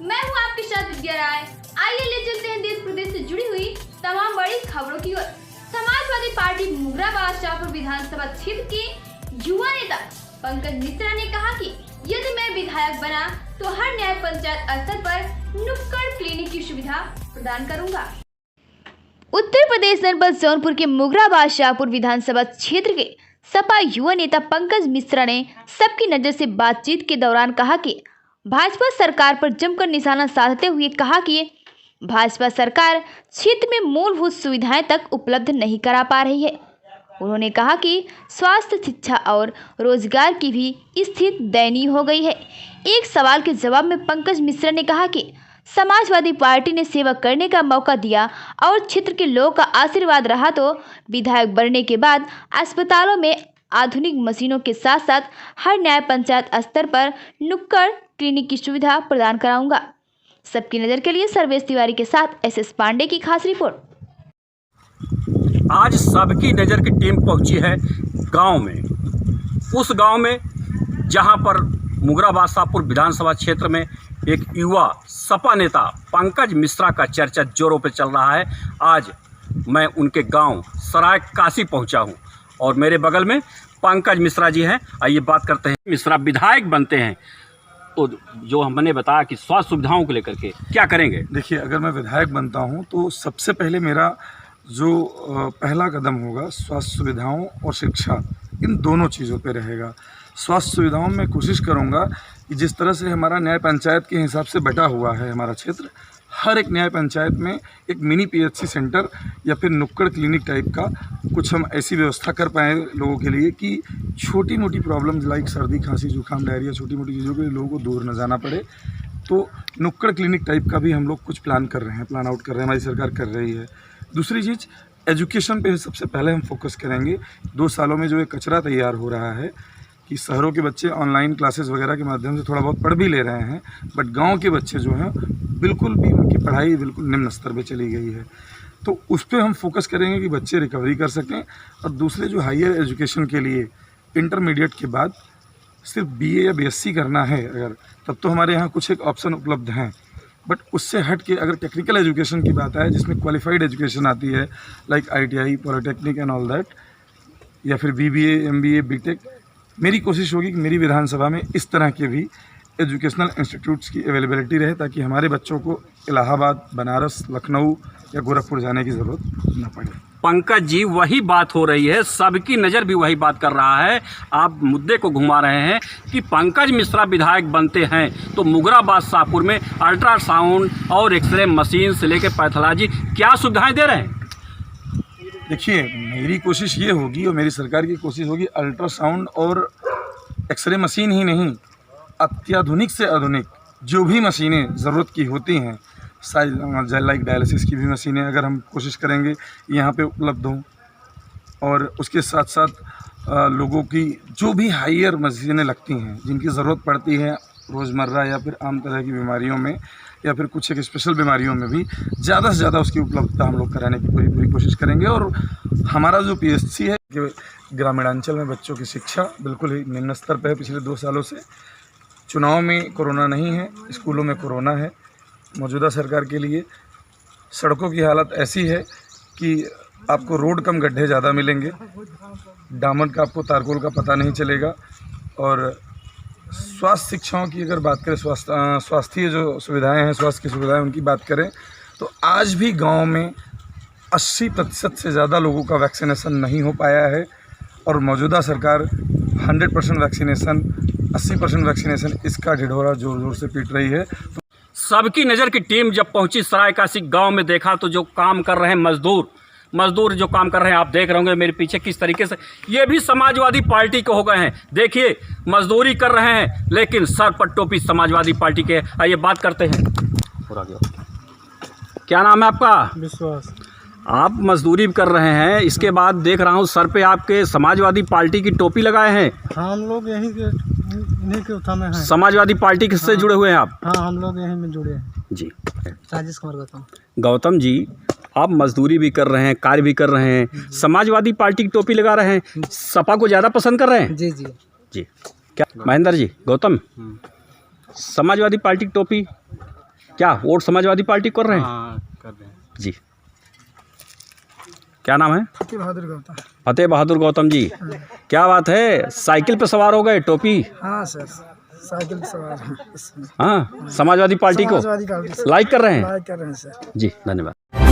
मैं हूं आपके साथ विद्या राय। आइए ले चलते हैं देश प्रदेश से जुड़ी हुई तमाम बड़ी खबरों की ओर। समाजवादी पार्टी मुगराबाद शाहपुर विधानसभा क्षेत्र के युवा नेता पंकज मिश्रा ने कहा कि यदि मैं विधायक बना तो हर न्याय पंचायत स्तर पर नुक्कड़ क्लिनिक की सुविधा प्रदान करूंगा। उत्तर प्रदेश जनपद जौनपुर के मुगराबाद शाहपुर विधानसभा क्षेत्र के सपा युवा नेता पंकज मिश्रा ने सबकी नजर से बातचीत के दौरान कहा कि भाजपा सरकार पर जमकर निशाना साधते हुए कहा कि भाजपा सरकार क्षेत्र में मूलभूत सुविधाएं तक उपलब्ध नहीं करा पा रही है। उन्होंने कहा कि स्वास्थ्य, शिक्षा और रोजगार की भी स्थिति दयनीय हो गई है। एक सवाल के जवाब में पंकज मिश्रा ने कहा कि समाजवादी पार्टी ने सेवा करने का मौका दिया और क्षेत्र के लोगों का आशीर्वाद रहा तो विधायक बनने के बाद अस्पतालों में आधुनिक मशीनों के साथ साथ हर न्याय पंचायत स्तर पर नुक्कड़ क्लिनिक की सुविधा प्रदान कराऊंगा। सबकी नजर के लिए सर्वेश तिवारी के साथ एसएस पांडे की खास रिपोर्ट। आज सबकी नज़र की टीम पहुंची है गांव में, उस गांव में जहां पर मुगराबाद शाहपुर विधानसभा क्षेत्र में एक युवा सपा नेता पंकज मिश्रा का चर्चा जोरों पे चल रहा है। आज मैं उनके गांव सराय काशी पहुंचा हूं और मेरे बगल में पंकज मिश्रा जी हैं। आइए बात करते हैं। मिश्रा विधायक बनते हैं तो जो हमने बताया कि स्वास्थ्य सुविधाओं को लेकर के क्या करेंगे। देखिए, अगर मैं विधायक बनता हूं तो सबसे पहले मेरा जो पहला कदम होगा स्वास्थ्य सुविधाओं और शिक्षा, इन दोनों चीज़ों पे रहेगा। स्वास्थ्य सुविधाओं में कोशिश करूंगा कि जिस तरह से हमारा न्याय पंचायत के हिसाब से बटा हुआ है हमारा क्षेत्र, हर एक न्याय पंचायत में एक मिनी पीएचसी सेंटर या फिर नुक्कड़ क्लिनिक टाइप का कुछ हम ऐसी व्यवस्था कर पाएँ लोगों के लिए कि छोटी मोटी प्रॉब्लम्स लाइक सर्दी, खांसी, जुकाम, डायरिया, छोटी मोटी चीज़ों के लिए लोगों को दूर न जाना पड़े। तो नुक्कड़ क्लिनिक टाइप का भी हम लोग कुछ प्लान कर रहे हैं, प्लान आउट कर रहे हैं, हमारी सरकार कर रही है। दूसरी चीज़, एजुकेशन पे सबसे पहले हम फोकस करेंगे। 2 सालों में जो एक कचरा तैयार हो रहा है कि शहरों के बच्चे ऑनलाइन क्लासेस वगैरह के माध्यम से थोड़ा बहुत पढ़ भी ले रहे हैं, बट गांव के बच्चे जो हैं बिल्कुल भी उनकी पढ़ाई बिल्कुल निम्न स्तर पे चली गई है। तो उस पर हम फोकस करेंगे कि बच्चे रिकवरी कर सकें। और दूसरे जो हायर एजुकेशन के लिए इंटरमीडिएट के बाद सिर्फ बीए या बीएससी करना है अगर, तब तो हमारे यहाँ कुछ एक ऑप्शन उपलब्ध हैं। बट उससे हट के अगर टेक्निकल एजुकेशन की बात आए जिसमें क्वालिफाइड एजुकेशन आती है like ITI, polytechnic and all that, या फिर BBA, MBA, BTech, मेरी कोशिश होगी कि मेरी विधानसभा में इस तरह के भी एजुकेशनल इंस्टीट्यूट्स की अवेलेबिलिटी रहे ताकि हमारे बच्चों को इलाहाबाद, बनारस, लखनऊ या गोरखपुर जाने की ज़रूरत न पड़े। पंकज जी, वही बात हो रही है, सबकी नज़र भी वही बात कर रहा है। आप मुद्दे को घुमा रहे हैं कि पंकज मिश्रा विधायक बनते हैं तो मुगराबाद शाहपुर में अल्ट्रासाउंड और एक्सरे मशीन से लेकर पैथोलॉजी क्या सुविधाएं दे रहे हैं। देखिए, मेरी कोशिश ये होगी और मेरी सरकार की कोशिश होगी, अल्ट्रासाउंड और एक्सरे मशीन ही नहीं, अत्याधुनिक से आधुनिक जो भी मशीनें ज़रूरत की होती हैं, लाइक डायलिसिस की भी मशीनें अगर हम कोशिश करेंगे यहाँ पे उपलब्ध हों, और उसके साथ साथ लोगों की जो भी हायर मशीनें लगती हैं जिनकी ज़रूरत पड़ती है रोज़मर्रा या फिर आम तरह की बीमारियों में या फिर कुछ एक स्पेशल बीमारियों में भी ज़्यादा से ज़्यादा उसकी उपलब्धता हम लोग कराने की पूरी कोशिश करेंगे। और हमारा जो PSC है कि ग्रामीणांचल में बच्चों की शिक्षा बिल्कुल ही निम्न स्तर पर है। पिछले 2 सालों से चुनाव में कोरोना नहीं है, स्कूलों में कोरोना है। मौजूदा सरकार के लिए सड़कों की हालत ऐसी है कि आपको रोड कम गड्ढे ज़्यादा मिलेंगे, डामर का आपको तारकोल का पता नहीं चलेगा। और स्वास्थ्य शिक्षाओं की अगर बात करें, स्वास्थ्य जो सुविधाएं हैं, स्वास्थ्य की सुविधाएं उनकी बात करें तो आज भी गांव में 80% से ज़्यादा लोगों का वैक्सीनेशन नहीं हो पाया है। और मौजूदा सरकार 100% वैक्सीनेशन, 80% वैक्सीनेशन, इसका ढिढोरा जोर जोर से पीट रही है। सबकी नज़र की टीम जब पहुंची सरायकाशी गांव में, देखा तो जो काम कर रहे हैं मजदूर जो काम कर रहे हैं, आप देख रहे होंगे मेरे पीछे किस तरीके से ये भी समाजवादी पार्टी के हो गए हैं। देखिए, मजदूरी कर रहे हैं लेकिन सर पर टोपी समाजवादी पार्टी के। आइए बात करते हैं। क्या नाम है आपका? विश्वास। आप मजदूरी कर रहे हैं, इसके बाद देख रहा हूँ सर पे आपके समाजवादी पार्टी की टोपी लगाए हैं। हाँ, हम लोग इन्हीं के उत्थान में हैं। समाजवादी पार्टी किससे जुड़े हुए हैं आप? हाँ, हम लोग यहीं में जुड़े हैं जी। राजेश कुमार गौतम जी, आप मजदूरी भी कर रहे हैं, कार्य भी कर रहे हैं, समाजवादी पार्टी की टोपी लगा रहे हैं, सपा को ज़्यादा पसंद कर रहे हैं? जी जी जी। क्या महेंद्र जी, गौतम, समाजवादी पार्टी की टोपी क्या वोट समाजवादी पार्टी कर रहे हैं? हाँ, कर रहे हैं। जी, क्या नाम है? फतेह बहादुर गौतम। फतेह बहादुर गौतम जी, क्या बात है, साइकिल पे सवार हो गए, टोपी? हाँ सर, साइकिल पर सवार हैं। हाँ, समाजवादी पार्टी को समाजवादी पार्टी से लाइक कर रहे हैं? लाइक कर रहे हैं सर। जी, धन्यवाद।